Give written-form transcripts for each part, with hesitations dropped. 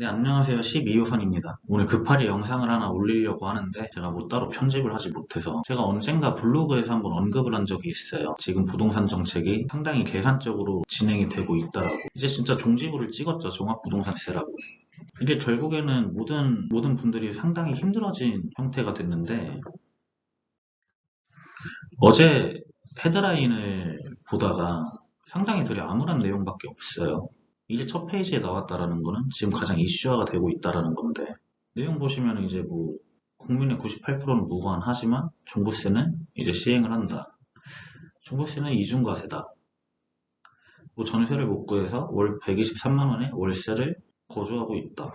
네, 안녕하세요. 12호선입니다. 오늘 급하게 영상을 하나 올리려고 하는데 제가 뭐 따로 편집을 하지 못해서 제가 언젠가 블로그에서 한번 언급을 한 적이 있어요. 지금 부동산 정책이 상당히 계산적으로 진행이 되고 있다라고. 이제 진짜 종지부를 찍었죠. 종합부동산세라고. 이게 결국에는 모든 분들이 상당히 힘들어진 형태가 됐는데 어제 헤드라인을 보다가 상당히 되게 암울한 내용밖에 없어요. 이게 첫 페이지에 나왔다라는 거는 지금 가장 이슈화가 되고 있다라는 건데 내용 보시면 이제 뭐 국민의 98%는 무관하지만 종부세는 이제 시행을 한다. 종부세는 이중과세다. 뭐 전세를 못 구해서 월 123만 원의 월세를 거주하고 있다.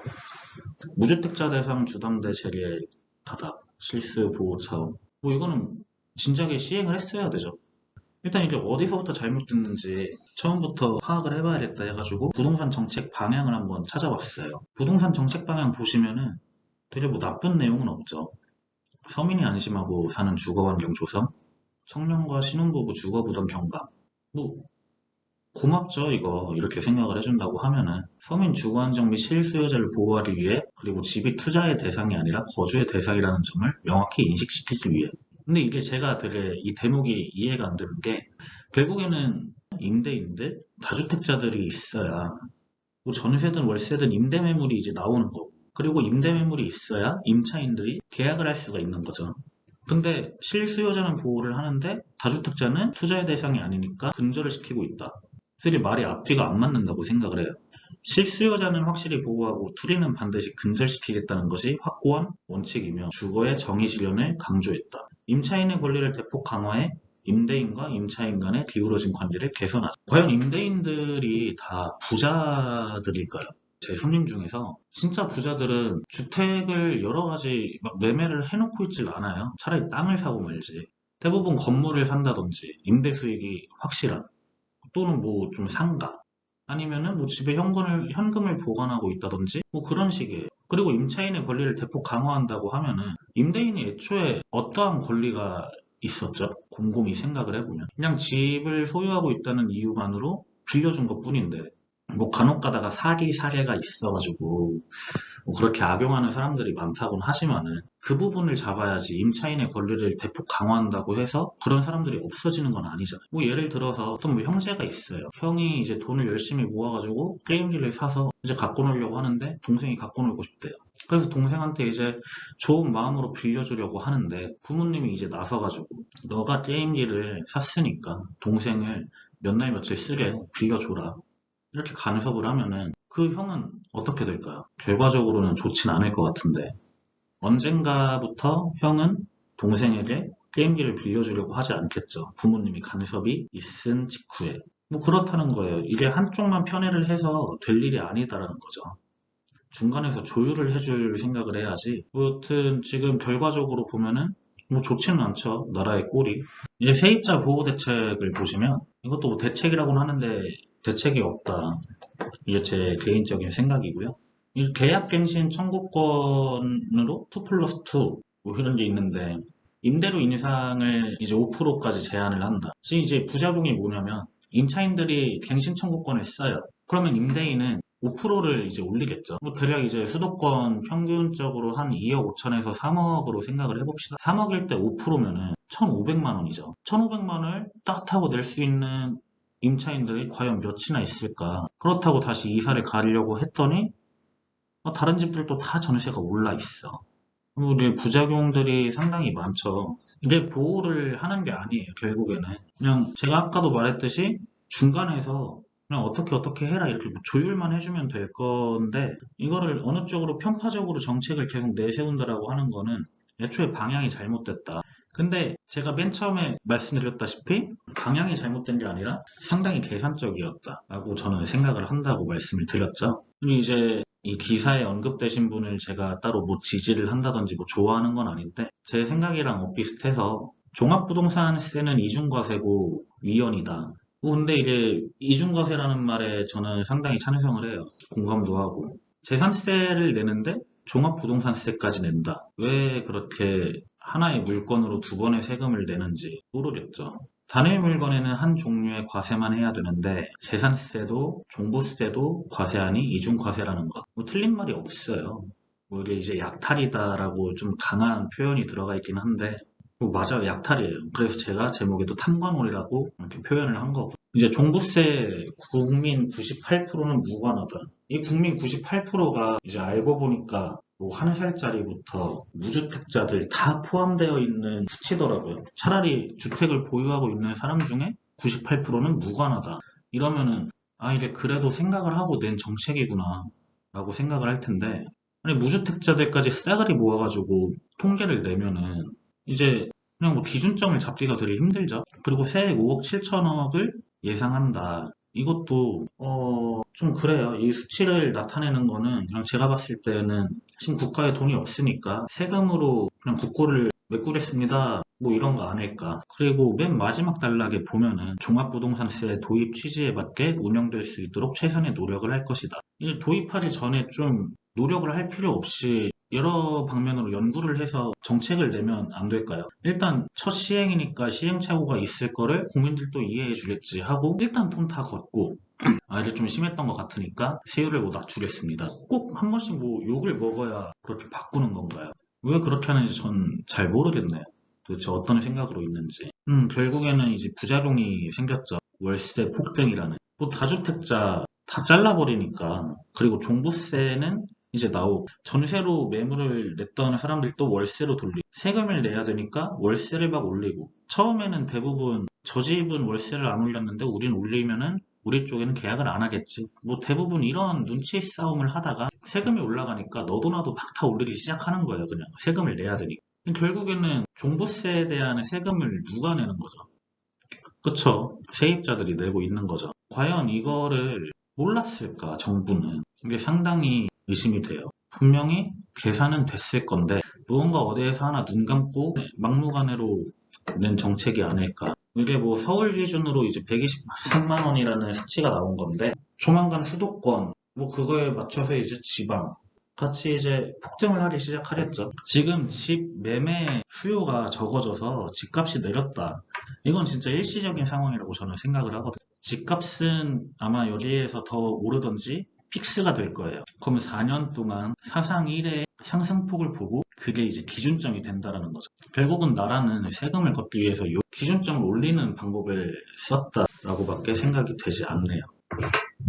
무주택자 대상 주담대 재개 가답 실수 보호 차원. 뭐 이거는 진작에 시행을 했어야 되죠. 일단 이게 어디서부터 잘못됐는지 처음부터 파악을 해봐야겠다 해가지고 부동산 정책 방향을 한번 찾아봤어요. 부동산 정책 방향 보시면은 되게 뭐 나쁜 내용은 없죠. 서민이 안심하고 사는 주거환경 조성, 청년과 신혼부부 주거부담 경감. 뭐 고맙죠 이거 이렇게 생각을 해준다고 하면은 서민 주거안정 및 실수요자를 보호하기 위해 그리고 집이 투자의 대상이 아니라 거주의 대상이라는 점을 명확히 인식시키기 위해 근데 이게 제가 되게 이 대목이 이해가 안 되는 게 결국에는 임대인들, 다주택자들이 있어야 뭐 전세든 월세든 임대 매물이 이제 나오는 거고 그리고 임대 매물이 있어야 임차인들이 계약을 할 수가 있는 거죠. 근데 실수요자는 보호를 하는데 다주택자는 투자의 대상이 아니니까 근절을 시키고 있다. 확실히 말이 앞뒤가 안 맞는다고 생각을 해요. 실수요자는 확실히 보호하고 투리는 반드시 근절시키겠다는 것이 확고한 원칙이며 주거의 정의 실현을 강조했다. 임차인의 권리를 대폭 강화해 임대인과 임차인 간의 기울어진 관계를 개선하자. 과연 임대인들이 다 부자들일까요? 제 손님 중에서 진짜 부자들은 주택을 여러 가지 막 매매를 해놓고 있질 않아요. 차라리 땅을 사고 말지. 대부분 건물을 산다든지 임대 수익이 확실한 또는 뭐 좀 상가 아니면은 뭐 집에 현금을 보관하고 있다든지 뭐 그런 식이에요. 그리고 임차인의 권리를 대폭 강화한다고 하면은 임대인이 애초에 어떠한 권리가 있었죠? 곰곰이 생각을 해보면 그냥 집을 소유하고 있다는 이유만으로 빌려준 것 뿐인데 뭐 간혹 가다가 사기 사례가 있어가지고 뭐 그렇게 악용하는 사람들이 많다고는 하지만은 그 부분을 잡아야지 임차인의 권리를 대폭 강화한다고 해서 그런 사람들이 없어지는 건 아니잖아요. 뭐 예를 들어서 어떤 뭐 형제가 있어요. 형이 이제 돈을 열심히 모아가지고 게임기를 사서 이제 갖고 놀려고 하는데 동생이 갖고 놀고 싶대요. 그래서 동생한테 이제 좋은 마음으로 빌려주려고 하는데 부모님이 이제 나서가지고 너가 게임기를 샀으니까 동생을 몇 날 며칠 쓰게 빌려줘라. 이렇게 간섭을 하면은 그 형은 어떻게 될까요? 결과적으로는 좋진 않을 것 같은데 언젠가부터 형은 동생에게 게임기를 빌려주려고 하지 않겠죠. 부모님이 간섭이 있은 직후에. 뭐 그렇다는 거예요. 이게 한쪽만 편애를 해서 될 일이 아니다라는 거죠. 중간에서 조율을 해줄 생각을 해야지. 뭐 여튼 지금 결과적으로 보면은 뭐 좋지는 않죠. 나라의 꼴이. 이제 세입자 보호 대책을 보시면 이것도 뭐 대책이라고는 하는데 대책이 없다. 이게 제 개인적인 생각이고요. 이 계약갱신 청구권으로 2 플러스 2 뭐 이런 게 있는데 임대료 인상을 이제 5%까지 제한을 한다. 지금 이제 부작용이 뭐냐면 임차인들이 갱신 청구권을 써요. 그러면 임대인은 5%를 이제 올리겠죠. 뭐 대략 이제 수도권 평균적으로 한 2억 5천에서 3억으로 생각을 해봅시다. 3억일 때 5%면은 1,500만 원이죠. 1,500만 원을 따뜻하고 낼 수 있는 임차인들이 과연 몇이나 있을까? 그렇다고 다시 이사를 가려고 했더니 다른 집들도 다 전세가 올라 있어. 그리고 이제 부작용들이 상당히 많죠. 이게 보호를 하는 게 아니에요, 결국에는. 그냥 제가 아까도 말했듯이 중간에서 그냥 어떻게 해라 이렇게 뭐 조율만 해주면 될 건데 이거를 어느 쪽으로 편파적으로 정책을 계속 내세운다라고 하는 거는 애초에 방향이 잘못됐다. 근데 제가 맨 처음에 말씀드렸다시피 방향이 잘못된 게 아니라 상당히 계산적이었다라고 저는 생각을 한다고 말씀을 드렸죠. 그리고 이제 이 기사에 언급되신 분을 제가 따로 뭐 지지를 한다든지 뭐 좋아하는 건 아닌데 제 생각이랑 엇비슷해서 종합부동산세는 이중과세고 위헌이다. 근데 이제 이중과세라는 말에 저는 상당히 찬성을 해요. 공감도 하고. 재산세를 내는데 종합부동산세까지 낸다. 왜 그렇게 하나의 물건으로 두 번의 세금을 내는지 모르겠죠. 단일 물건에는 한 종류의 과세만 해야 되는데 재산세도 종부세도 과세하니 이중과세라는 것. 뭐 틀린 말이 없어요. 뭐 이게 이제 약탈이다라고 좀 강한 표현이 들어가 있긴 한데 뭐 맞아요. 약탈이에요. 그래서 제가 제목에도 탐관오리라고 이렇게 표현을 한 거고. 이제 종부세 국민 98%는 무관하다. 이 국민 98%가 이제 알고 보니까 뭐 1살짜리부터 무주택자들 다 포함되어 있는 수치더라고요. 차라리 주택을 보유하고 있는 사람 중에 98%는 무관하다. 이러면은 아 이게 그래도 생각을 하고 낸 정책이구나 라고 생각을 할 텐데 아니 무주택자들까지 싸그리 모아가지고 통계를 내면은 이제 그냥 뭐 기준점을 잡기가 되게 힘들죠. 그리고 세액 5억 7천억을 예상한다. 이것도 좀 그래요. 이 수치를 나타내는 거는 그냥 제가 봤을 때는 지금 국가에 돈이 없으니까 세금으로 그냥 국고를 메꾸겠습니다. 뭐 이런 거 아닐까. 그리고 맨 마지막 단락에 보면은 종합부동산세 도입 취지에 맞게 운영될 수 있도록 최선의 노력을 할 것이다. 이제 도입하기 전에 좀 노력을 할 필요 없이 여러 방면으로 연구를 해서 정책을 내면 안 될까요? 일단 첫 시행이니까 시행착오가 있을 거를 국민들도 이해해 주겠지 하고 일단 돈 다 걷고 아 이게 좀 심했던 것 같으니까 세율을 뭐 낮추겠습니다. 꼭 한 번씩 뭐 욕을 먹어야 그렇게 바꾸는 건가요? 왜 그렇게 하는지 전 잘 모르겠네요. 도대체 어떤 생각으로 있는지. 결국에는 이제 부작용이 생겼죠. 월세 폭등이라는. 또 다주택자 다 잘라버리니까. 그리고 종부세는 이제 나오고 전세로 매물을 냈던 사람들도 월세로 돌리고 세금을 내야 되니까 월세를 막 올리고 처음에는 대부분 저 집은 월세를 안 올렸는데 우린 올리면은 우리 쪽에는 계약을 안 하겠지. 뭐 대부분 이런 눈치 싸움을 하다가 세금이 올라가니까 너도 나도 막 다 올리기 시작하는 거예요. 그냥 세금을 내야 되니까. 결국에는 종부세에 대한 세금을 누가 내는 거죠? 그쵸? 세입자들이 내고 있는 거죠. 과연 이거를 몰랐을까, 정부는? 이게 상당히 의심이 돼요. 분명히 계산은 됐을 건데, 무언가 어디에서 하나 눈 감고 막무가내로 낸 정책이 아닐까. 이게 뭐 서울 기준으로 이제 123만 원이라는 수치가 나온 건데, 조만간 수도권, 뭐 그거에 맞춰서 이제 지방, 같이 이제 폭등을 하기 시작하겠죠. 지금 집 매매 수요가 적어져서 집값이 내렸다. 이건 진짜 일시적인 상황이라고 저는 생각을 하거든요. 집값은 아마 여기에서 더 오르던지 픽스가 될 거예요. 그러면 4년 동안 사상 1의 상승폭을 보고 그게 이제 기준점이 된다는 거죠. 결국은 나라는 세금을 걷기 위해서 이 기준점을 올리는 방법을 썼다라고밖에 생각이 되지 않네요.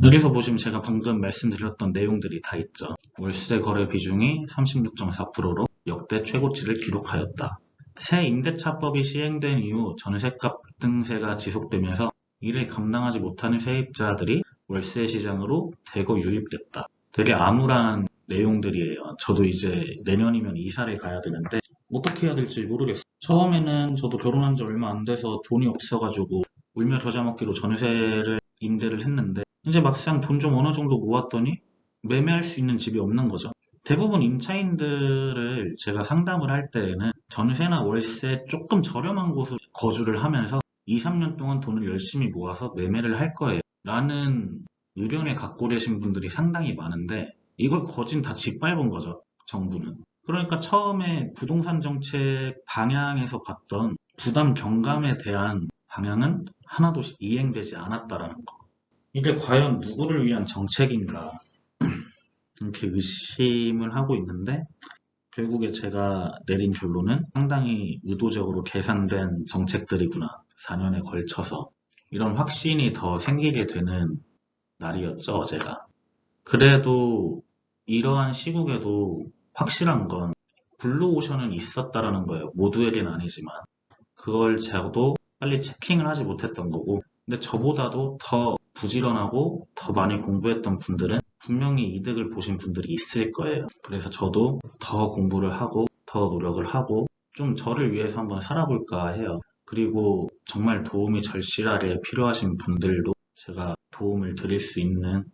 여기서 보시면 제가 방금 말씀드렸던 내용들이 다 있죠. 월세 거래 비중이 36.4%로 역대 최고치를 기록하였다. 새 임대차법이 시행된 이후 전세값 등세가 지속되면서 이를 감당하지 못하는 세입자들이 월세 시장으로 대거 유입됐다. 되게 암울한 내용들이에요. 저도 이제 내년이면 이사를 가야 되는데 어떻게 해야 될지 모르겠어요. 처음에는 저도 결혼한 지 얼마 안 돼서 돈이 없어가지고 울며 겨자 먹기로 전세를 임대를 했는데 이제 막상 돈 좀 어느 정도 모았더니 매매할 수 있는 집이 없는 거죠. 대부분 임차인들을 제가 상담을 할 때에는 전세나 월세 조금 저렴한 곳을 거주를 하면서 2, 3년 동안 돈을 열심히 모아서 매매를 할 거예요. 라는 의견을 갖고 계신 분들이 상당히 많은데 이걸 거진 다 짓밟은 거죠. 정부는. 그러니까 처음에 부동산 정책 방향에서 봤던 부담 경감에 대한 방향은 하나도 이행되지 않았다라는 거. 이게 과연 누구를 위한 정책인가 이렇게 의심을 하고 있는데 결국에 제가 내린 결론은 상당히 의도적으로 계산된 정책들이구나. 4년에 걸쳐서 이런 확신이 더 생기게 되는 날이었죠, 어제가. 그래도 이러한 시국에도 확실한 건 블루오션은 있었다라는 거예요. 모두에겐 아니지만 그걸 저도 빨리 체킹을 하지 못했던 거고 근데 저보다도 더 부지런하고 더 많이 공부했던 분들은 분명히 이득을 보신 분들이 있을 거예요. 그래서 저도 더 공부를 하고 더 노력을 하고 좀 저를 위해서 한번 살아볼까 해요. 그리고 정말 도움이 절실하게 필요하신 분들도 제가 도움을 드릴 수 있는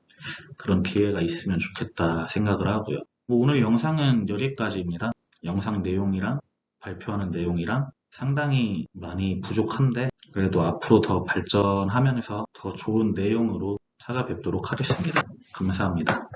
그런 기회가 있으면 좋겠다 생각을 하고요. 뭐 오늘 영상은 여기까지입니다. 영상 내용이랑 발표하는 내용이랑 상당히 많이 부족한데 그래도 앞으로 더 발전하면서 더 좋은 내용으로 찾아뵙도록 하겠습니다. 감사합니다.